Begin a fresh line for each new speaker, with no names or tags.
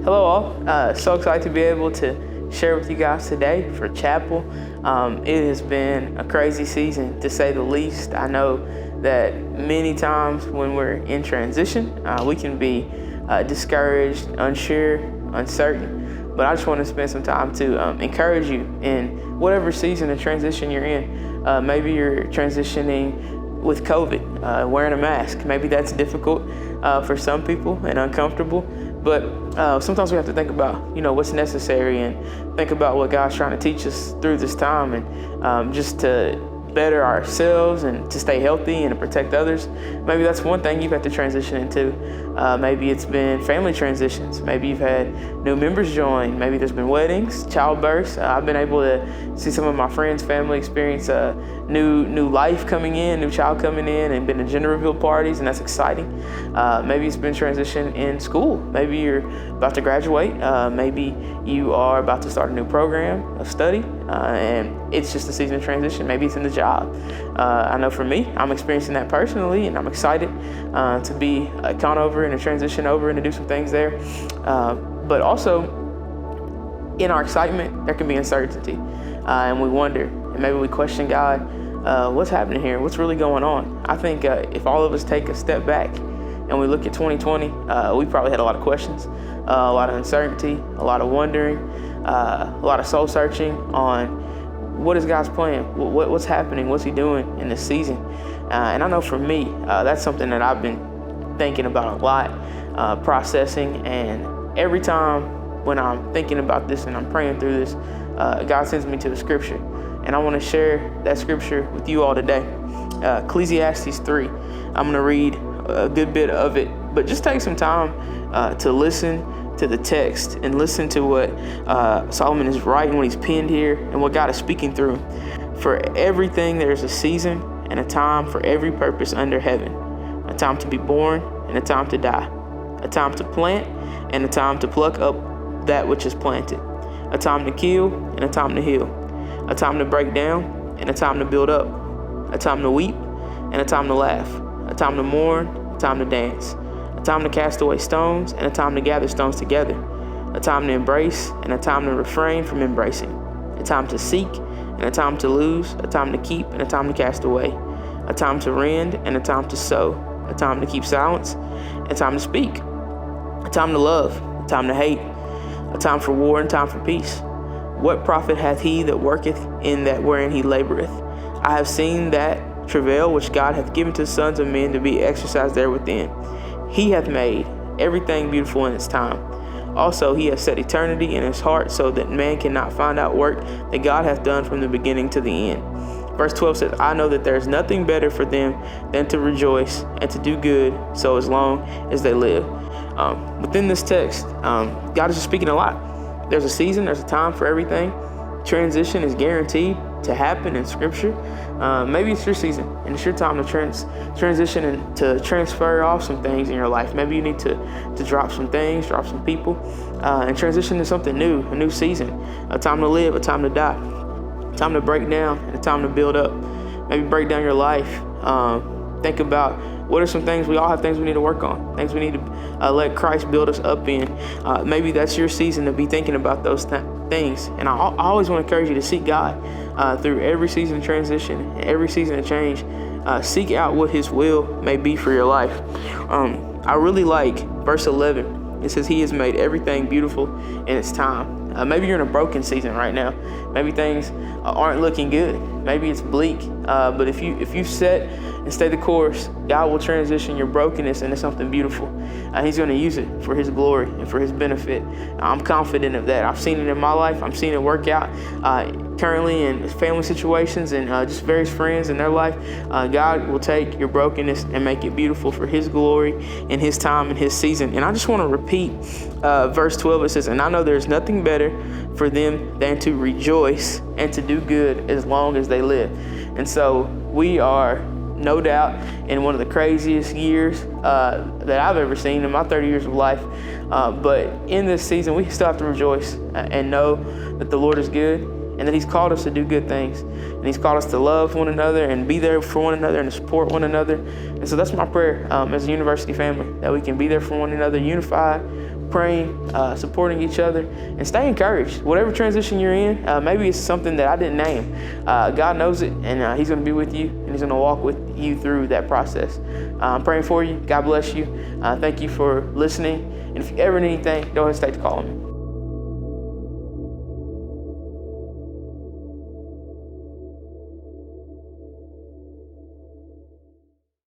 Hello all, so excited to be able to share with you guys today for chapel. It has been a crazy season to say the least. I know that many times when we're in transition, we can be discouraged, unsure, uncertain, but I just want to spend some time to encourage you in whatever season of transition you're in. Maybe you're transitioning with COVID, wearing a mask. Maybe that's difficult for some people and uncomfortable, but sometimes we have to think about, what's necessary and think about what God's trying to teach us through this time and just to better ourselves and to stay healthy and to protect others. Maybe that's one thing you've had to transition into. Maybe it's been family transitions. Maybe you've had new members join. Maybe there's been weddings, childbirths. I've been able to see some of my friends' family experience new life coming in, new child coming in, and been to gender reveal parties, and that's exciting. Maybe it's been transition in school. Maybe you're about to graduate. Maybe you are about to start a new program of study, and it's just a season of transition. Maybe it's in the job. I know for me, I'm experiencing that personally, and I'm excited to be gone over and to transition over and to do some things there. But also, in our excitement, there can be uncertainty, and we wonder, and maybe we question God, what's happening here? What's really going on? I think if all of us take a step back and we look at 2020, we probably had a lot of questions, a lot of uncertainty, a lot of wondering, a lot of soul searching on what is God's plan? What's happening? What's He doing in this season? And I know for me, that's something that I've been thinking about a lot, processing. And every time when I'm thinking about this and I'm praying through this, God sends me to the scripture. And I want to share that scripture with you all today. Ecclesiastes 3. I'm going to read a good bit of it, but just take some time to listen to the text and listen to what Solomon is writing, what he's penned here, and what God is speaking through. For everything there's a season and a time for every purpose under heaven, a time to be born and a time to die, a time to plant and a time to pluck up that which is planted, a time to kill and a time to heal, a time to break down and a time to build up, a time to weep and a time to laugh, a time to mourn, a time to dance, a time to cast away stones and a time to gather stones together, a time to embrace and a time to refrain from embracing, a time to seek and a time to lose, a time to keep and a time to cast away, a time to rend and a time to sow, a time to keep silence and a time to speak, a time to love, a time to hate, a time for war and time for peace. What profit hath he that worketh in that wherein he laboureth? I have seen that travail which God hath given to sons of men to be exercised there within. He hath made everything beautiful in its time. Also, he hath set eternity in his heart so that man cannot find out work that God hath done from the beginning to the end. Verse 12 says, I know that there is nothing better for them than to rejoice and to do good, so as long as they live. Within this text, God is just speaking a lot. There's a season, there's a time for everything. Transition is guaranteed to happen in Scripture. Maybe it's your season and it's your time to transition and to transfer off some things in your life. Maybe you need to drop some things, drop some people, and transition to something new, a new season, a time to live, a time to die, a time to break down, and a time to build up. Maybe break down your life. Think about what are some things, we all have things we need to work on, things we need to let Christ build us up in. Maybe that's your season to be thinking about those things. And I always want to encourage you to seek God through every season of transition, every season of change. Seek out what His will may be for your life. I really like verse 11. It says, He has made everything beautiful in its time. Maybe you're in a broken season right now. Maybe things aren't looking good. Maybe it's bleak. But if you set and stay the course, God will transition your brokenness into something beautiful. He's going to use it for His glory and for His benefit. I'm confident of that. I've seen it in my life. I'm seeing it work out currently in family situations and just various friends in their life. God will take your brokenness and make it beautiful for His glory in His time and His season. And I just want to repeat verse 12. It says, and I know there's nothing better for them than to rejoice and to do good as long as they live. And so we are no doubt in one of the craziest years that I've ever seen in my 30 years of life. But in this season, we still have to rejoice and know that the Lord is good and that He's called us to do good things. And He's called us to love one another and be there for one another and to support one another. And so that's my prayer as a university family, that we can be there for one another, unified, praying, supporting each other, and stay encouraged. Whatever transition you're in, maybe it's something that I didn't name. God knows it, and He's going to be with you, and He's going to walk with you through that process. I'm praying for you. God bless you. Thank you for listening. And if you ever need anything, don't hesitate to call me.